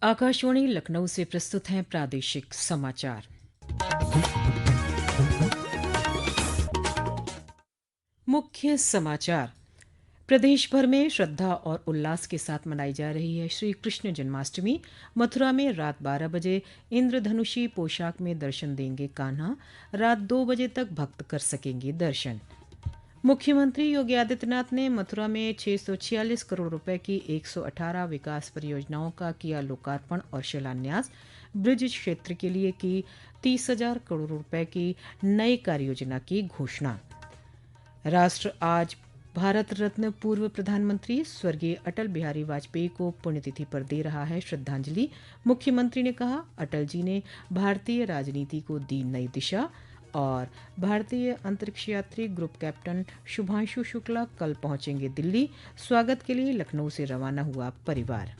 आकाशवाणी लखनऊ से प्रस्तुत हैं प्रादेशिक समाचार। मुख्य समाचार। प्रदेश भर में श्रद्धा और उल्लास के साथ मनाई जा रही है श्री कृष्ण जन्माष्टमी। मथुरा में रात 12 बजे इंद्रधनुषी पोशाक में दर्शन देंगे कान्हा। रात 2 बजे तक भक्त कर सकेंगे दर्शन। मुख्यमंत्री योगी आदित्यनाथ ने मथुरा में 646 करोड़ रुपए की 118 विकास परियोजनाओं का किया लोकार्पण और शिलान्यास। ब्रिज क्षेत्र के लिए की 30,000 करोड़ रुपए की नई कार्ययोजना की घोषणा। राष्ट्र आज भारत रत्न पूर्व प्रधानमंत्री स्वर्गीय अटल बिहारी वाजपेयी को पुण्यतिथि पर दे रहा है श्रद्धांजलि। मुख्यमंत्री ने कहा, अटल जी ने भारतीय राजनीति को दी नई दिशा। और भारतीय अंतरिक्ष यात्री ग्रुप कैप्टन शुभांशु शुक्ला कल पहुंचेंगे दिल्ली। स्वागत के लिए लखनऊ से रवाना हुआ परिवार।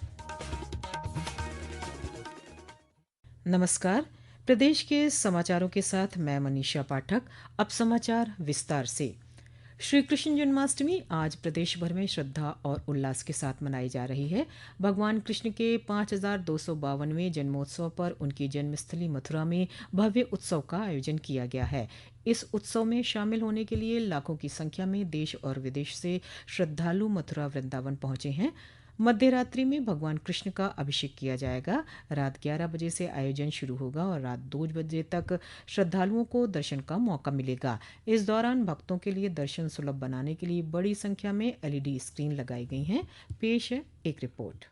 नमस्कार। प्रदेश के समाचारों के साथ मैं मनीषा पाठक। अब समाचार विस्तार से। श्री कृष्ण जन्माष्टमी आज प्रदेश भर में श्रद्धा और उल्लास के साथ मनाई जा रही है। भगवान कृष्ण के 5252वें जन्मोत्सव पर उनकी जन्मस्थली मथुरा में भव्य उत्सव का आयोजन किया गया है। इस उत्सव में शामिल होने के लिए लाखों की संख्या में देश और विदेश से श्रद्धालु मथुरा वृंदावन पहुंचे हैं। मध्य रात्रि में भगवान कृष्ण का अभिषेक किया जाएगा। रात 11 बजे से आयोजन शुरू होगा और रात 2 बजे तक श्रद्धालुओं को दर्शन का मौका मिलेगा। इस दौरान भक्तों के लिए दर्शन सुलभ बनाने के लिए बड़ी संख्या में एलईडी स्क्रीन लगाई गई हैं। पेश है एक रिपोर्ट।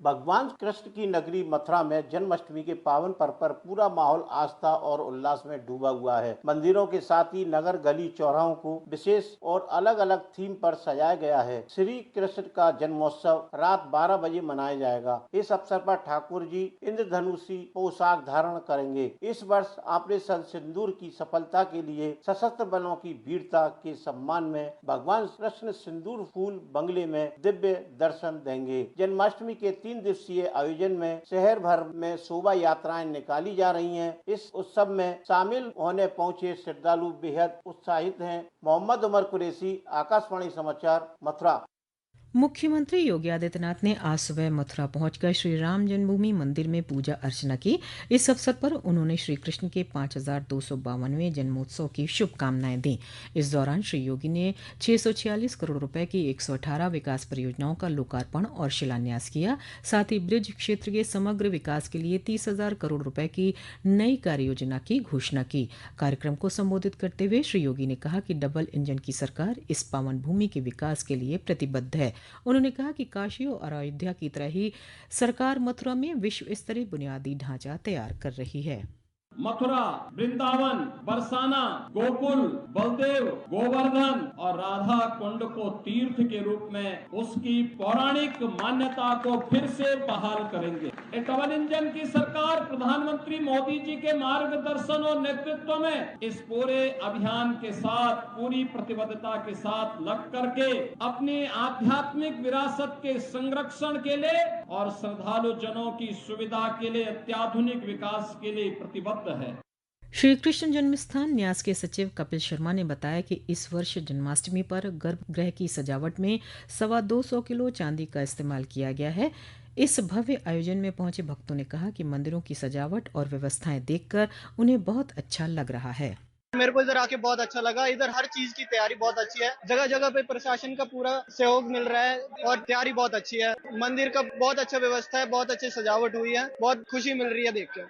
भगवान कृष्ण की नगरी मथुरा में जन्माष्टमी के पावन पर्व पर पूरा माहौल आस्था और उल्लास में डूबा हुआ है। मंदिरों के साथ ही नगर गली चौराहों को विशेष और अलग अलग थीम पर सजाया गया है। श्री कृष्ण का जन्मोत्सव रात 12 बजे मनाया जाएगा। इस अवसर पर ठाकुर जी इंद्रधनुषी पोशाक धारण करेंगे। इस वर्ष ऑपरेशन सिंदूर की सफलता के लिए सशस्त्र बलों की वीरता के सम्मान में भगवान कृष्ण सिंदूर फूल बंगले में दिव्य दर्शन देंगे। जन्माष्टमी के 3 दिवसीय आयोजन में शहर भर में शोभा यात्राएं निकाली जा रही हैं। इस उत्सव में शामिल होने पहुंचे श्रद्धालु बेहद उत्साहित हैं। मोहम्मद उमर कुरैशी, आकाशवाणी समाचार, मथुरा। मुख्यमंत्री योगी आदित्यनाथ ने आज सुबह मथुरा पहुंचकर श्री राम जन्मभूमि मंदिर में पूजा अर्चना की। इस अवसर पर उन्होंने श्री कृष्ण के 5252वें जन्मोत्सव की शुभकामनाएं दी। इस दौरान श्री योगी ने 646 करोड़ रुपए की 118 विकास परियोजनाओं का लोकार्पण और शिलान्यास किया। साथ ही ब्रिज क्षेत्र के समग्र विकास के लिए 30,000 करोड़ रुपए की नई कार्ययोजना की घोषणा की। कार्यक्रम को संबोधित करते हुए श्री योगी ने कहा कि डबल इंजन की सरकार इस पावन भूमि के विकास के लिए प्रतिबद्ध है। उन्होंने कहा कि काशी और अयोध्या की तरह ही सरकार मथुरा में विश्व स्तरीय बुनियादी ढांचा तैयार कर रही है। मथुरा, वृंदावन, बरसाना, गोकुल, बलदेव, गोवर्धन और राधा कुंड को तीर्थ के रूप में उसकी पौराणिक मान्यता को फिर से बहाल करेंगे। डबल इंजन की सरकार प्रधानमंत्री मोदी जी के मार्गदर्शन और नेतृत्व में इस पूरे अभियान के साथ पूरी प्रतिबद्धता के साथ लग करके अपनी आध्यात्मिक विरासत के संरक्षण के लिए और श्रद्धालु जनों की सुविधा के लिए अत्याधुनिक विकास के लिए प्रतिबद्ध है। श्री कृष्ण जन्मस्थान न्यास के सचिव कपिल शर्मा ने बताया कि इस वर्ष जन्माष्टमी पर गर्भगृह की सजावट में 225 किलो चांदी का इस्तेमाल किया गया है। इस भव्य आयोजन में पहुंचे भक्तों ने कहा कि मंदिरों की सजावट और व्यवस्थाएं देखकर उन्हें बहुत अच्छा लग रहा है। मेरे को इधर आके बहुत अच्छा लगा। इधर हर चीज की तैयारी बहुत अच्छी है। जगह जगह पे प्रशासन का पूरा सहयोग मिल रहा है और तैयारी बहुत अच्छी है। मंदिर का बहुत अच्छा व्यवस्था है, बहुत अच्छी सजावट हुई है, बहुत खुशी मिल रही है देख के।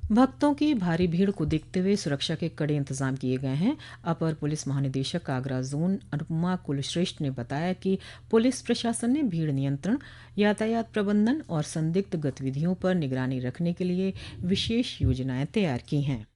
भक्तों की भारी भीड़ को देखते हुए सुरक्षा के कड़े इंतजाम किए गए हैं। अपर पुलिस महानिदेशक आगरा जोन अनुपमा कुलश्रेष्ठ ने बताया कि पुलिस प्रशासन ने भीड़ नियंत्रण, यातायात प्रबंधन और संदिग्ध गतिविधियों पर निगरानी रखने के लिए विशेष योजनाएं तैयार की हैं।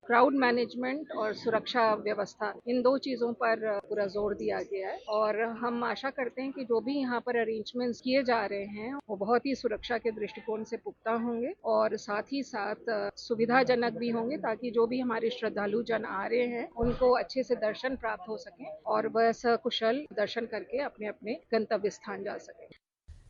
क्राउड मैनेजमेंट और सुरक्षा व्यवस्था, इन 2 चीजों पर पूरा जोर दिया गया है और हम आशा करते हैं कि जो भी यहाँ पर अरेंजमेंट्स किए जा रहे हैं वो बहुत ही सुरक्षा के दृष्टिकोण से पुख्ता होंगे और साथ ही साथ सुविधाजनक भी होंगे, ताकि जो भी हमारे श्रद्धालु जन आ रहे हैं उनको अच्छे से दर्शन प्राप्त हो सके और वह सकुशल दर्शन करके अपने अपने गंतव्य स्थान जा सके।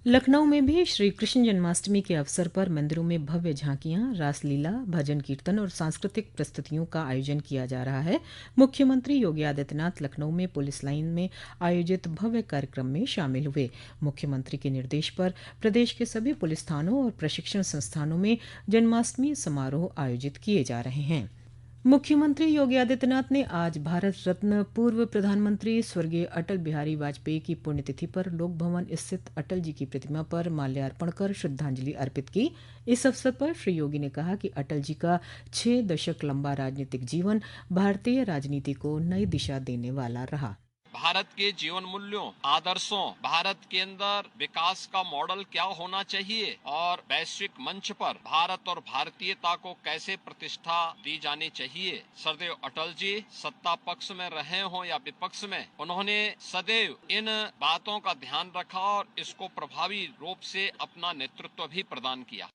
लखनऊ में भी श्री कृष्ण जन्माष्टमी के अवसर पर मंदिरों में भव्य झांकियां, रासलीला, भजन कीर्तन और सांस्कृतिक प्रस्तुतियों का आयोजन किया जा रहा है। मुख्यमंत्री योगी आदित्यनाथ लखनऊ में पुलिस लाइन में आयोजित भव्य कार्यक्रम में शामिल हुए। मुख्यमंत्री के निर्देश पर प्रदेश के सभी पुलिस थानों और प्रशिक्षण संस्थानों में जन्माष्टमी समारोह आयोजित किए जा रहे हैं। मुख्यमंत्री योगी आदित्यनाथ ने आज भारत रत्न पूर्व प्रधानमंत्री स्वर्गीय अटल बिहारी वाजपेयी की पुण्यतिथि पर लोक भवन स्थित अटल जी की प्रतिमा पर माल्यार्पण कर श्रद्धांजलि अर्पित की। इस अवसर पर श्री योगी ने कहा कि अटल जी का 6 दशक लंबा राजनीतिक जीवन भारतीय राजनीति को नई दिशा देने वाला रहा। भारत के जीवन मूल्यों, आदर्शों, भारत के अंदर विकास का मॉडल क्या होना चाहिए और वैश्विक मंच पर भारत और भारतीयता को कैसे प्रतिष्ठा दी जानी चाहिए। सदैव अटल जी सत्ता पक्ष में रहे हों या विपक्ष में, उन्होंने सदैव इन बातों का ध्यान रखा और इसको प्रभावी रूप से अपना नेतृत्व भी प्रदान किया।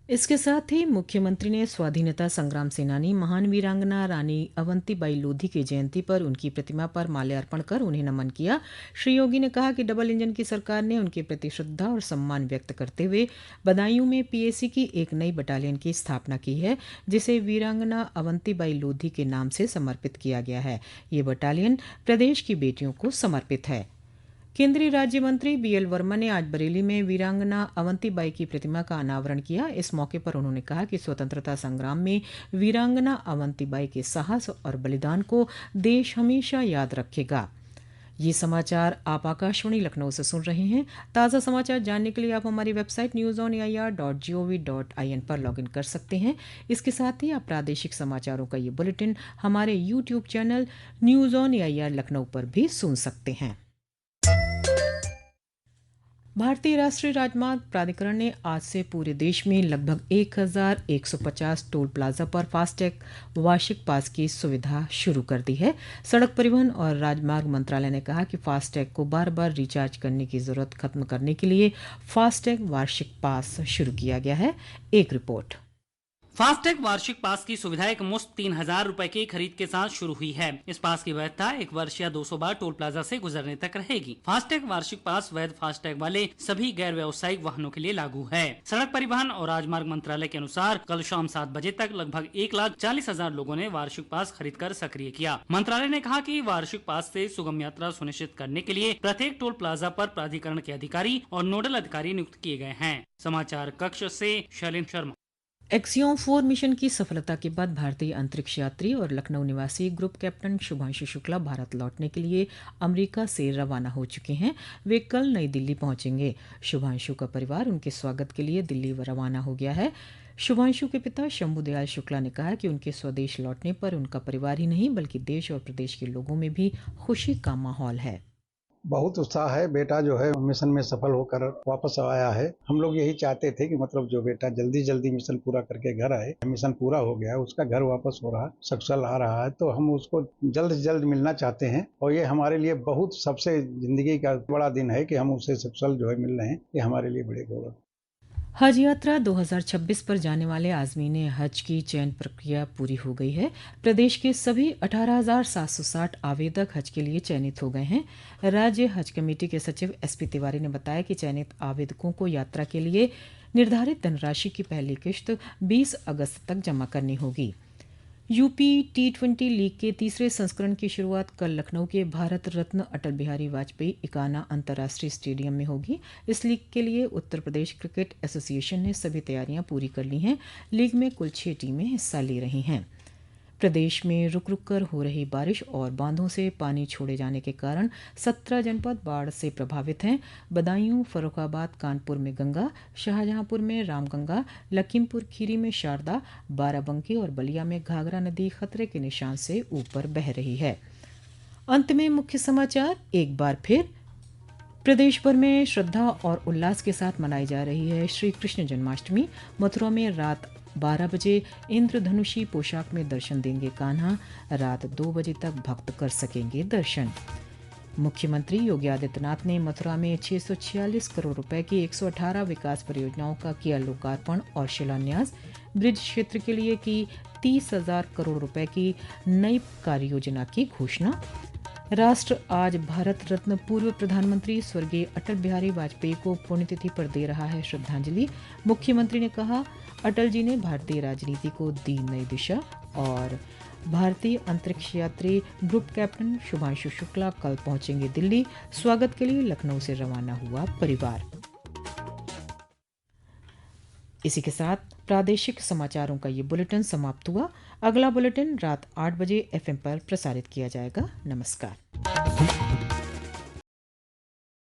इसके साथ ही मुख्यमंत्री ने स्वाधीनता संग्राम सेनानी महान वीरांगना रानी अवंतीबाई लोधी की जयंती पर उनकी प्रतिमा पर माल्यार्पण कर उन्हें नमन किया। श्री योगी ने कहा कि डबल इंजन की सरकार ने उनके प्रति श्रद्धा और सम्मान व्यक्त करते हुए बदायूं में पीएसी की एक नई बटालियन की स्थापना की है, जिसे वीरांगना अवंतीबाई लोधी के नाम से समर्पित किया गया है। ये बटालियन प्रदेश की बेटियों को समर्पित है। केंद्रीय राज्य मंत्री बीएल वर्मा ने आज बरेली में वीरांगना अवंतीबाई की प्रतिमा का अनावरण किया। इस मौके पर उन्होंने कहा कि स्वतंत्रता संग्राम में वीरांगना अवंतीबाई के साहस और बलिदान को देश हमेशा याद रखेगा। ये समाचार आप आकाशवाणी लखनऊ से सुन रहे हैं। ताज़ा समाचार जानने के लिए आप हमारी वेबसाइट newsonair.gov.in पर लॉगिन कर सकते हैं। इसके साथ ही आप प्रादेशिक समाचारों का ये बुलेटिन हमारे YouTube channel news on AIR Lucknow पर भी सुन सकते हैं। भारतीय राष्ट्रीय राजमार्ग प्राधिकरण ने आज से पूरे देश में लगभग 1150 टोल प्लाजा पर फास्टैग वार्षिक पास की सुविधा शुरू कर दी है। सड़क परिवहन और राजमार्ग मंत्रालय ने कहा कि फास्टैग को बार बार रिचार्ज करने की जरूरत खत्म करने के लिए फास्टैग वार्षिक पास शुरू किया गया है। एक रिपोर्ट। फास्टैग वार्षिक पास की सुविधा एक मुश्त 3,000 रुपए की खरीद के साथ शुरू हुई है। इस पास की वैधता 1 वर्ष या 200 बार टोल प्लाजा से गुजरने तक रहेगी। फास्टैग वार्षिक पास वैध फास्टैग वाले सभी गैर व्यावसायिक वाहनों के लिए लागू है। सड़क परिवहन और राजमार्ग मंत्रालय के अनुसार कल शाम 7 बजे तक लगभग 1,40,000 लोगों ने वार्षिक पास खरीद कर सक्रिय किया। मंत्रालय ने कहा कि वार्षिक पास से सुगम यात्रा सुनिश्चित करने के लिए प्रत्येक टोल प्लाजा पर प्राधिकरण के अधिकारी और नोडल अधिकारी नियुक्त किए गए हैं। समाचार कक्ष से शैलेंद्र शर्मा। एक्सियोम 4 मिशन की सफलता के बाद भारतीय अंतरिक्ष यात्री और लखनऊ निवासी ग्रुप कैप्टन शुभांशु शुक्ला भारत लौटने के लिए अमेरिका से रवाना हो चुके हैं। वे कल नई दिल्ली पहुंचेंगे। शुभांशु का परिवार उनके स्वागत के लिए दिल्ली रवाना हो गया है। शुभांशु के पिता शंभू दयाल शुक्ला ने कहा कि उनके स्वदेश लौटने पर उनका परिवार ही नहीं बल्कि देश और प्रदेश के लोगों में भी खुशी का माहौल है। बहुत उत्साह है। बेटा जो है मिशन में सफल होकर वापस आया है। हम लोग यही चाहते थे कि मतलब जो बेटा जल्दी जल्दी मिशन पूरा करके घर आए। मिशन पूरा हो गया, उसका घर वापस हो रहा, सकुशल आ रहा है, तो हम उसको जल्द से जल्द मिलना चाहते हैं। और ये हमारे लिए बहुत सबसे जिंदगी का बड़ा दिन है कि हम उससे सकुशल जो है मिल रहे हैं। ये हमारे लिए बड़े गौरव। हज यात्रा 2026 पर जाने वाले आज़मीन हज की चयन प्रक्रिया पूरी हो गई है। प्रदेश के सभी 18,760 आवेदक हज के लिए चयनित हो गए हैं। राज्य हज कमेटी के सचिव एसपी तिवारी ने बताया कि चयनित आवेदकों को यात्रा के लिए निर्धारित धनराशि की पहली किश्त 20 अगस्त तक जमा करनी होगी। यूपी T20 लीग के तीसरे संस्करण की शुरुआत कल लखनऊ के भारत रत्न अटल बिहारी वाजपेयी इकाना अंतर्राष्ट्रीय स्टेडियम में होगी। इस लीग के लिए उत्तर प्रदेश क्रिकेट एसोसिएशन ने सभी तैयारियां पूरी कर ली हैं। लीग में कुल 6 टीमें हिस्सा ले रही हैं। प्रदेश में रुक रुक कर हो रही बारिश और बांधों से पानी छोड़े जाने के कारण 17 जनपद बाढ़ से प्रभावित हैं। बदायूं, फर्रुखाबाद, कानपुर में गंगा, शाहजहांपुर में रामगंगा, लखीमपुर खीरी में शारदा, बाराबंकी और बलिया में घाघरा नदी खतरे के निशान से ऊपर बह रही है। अंत में मुख्य समाचार एक बार फिर। प्रदेश भर में श्रद्धा और उल्लास के साथ मनाई जा रही है श्री कृष्ण जन्माष्टमी। मथुरा में रात 12 बजे इंद्रधनुषी पोशाक में दर्शन देंगे कान्हा। रात 2 बजे तक भक्त कर सकेंगे दर्शन। मुख्यमंत्री योगी आदित्यनाथ ने मथुरा में 646 करोड़ रुपए की 118 विकास परियोजनाओं का किया लोकार्पण और शिलान्यास। ब्रिज क्षेत्र के लिए की 30,000 करोड़ रुपए की नई कार्य योजना की घोषणा। राष्ट्र आज भारत रत्न पूर्व प्रधानमंत्री स्वर्गीय अटल बिहारी वाजपेयी को पुण्यतिथि पर दे रहा है श्रद्धांजलि। मुख्यमंत्री ने कहा, अटल जी ने भारतीय राजनीति को दी नई दिशा। और भारतीय अंतरिक्ष यात्री ग्रुप कैप्टन शुभांशु शुक्ला कल पहुंचेंगे दिल्ली। स्वागत के लिए लखनऊ से रवाना हुआ परिवार। इसी के साथ प्रादेशिक समाचारों का ये बुलेटिन समाप्त हुआ। अगला बुलेटिन रात 8 बजे FM पर प्रसारित किया जाएगा। नमस्कार।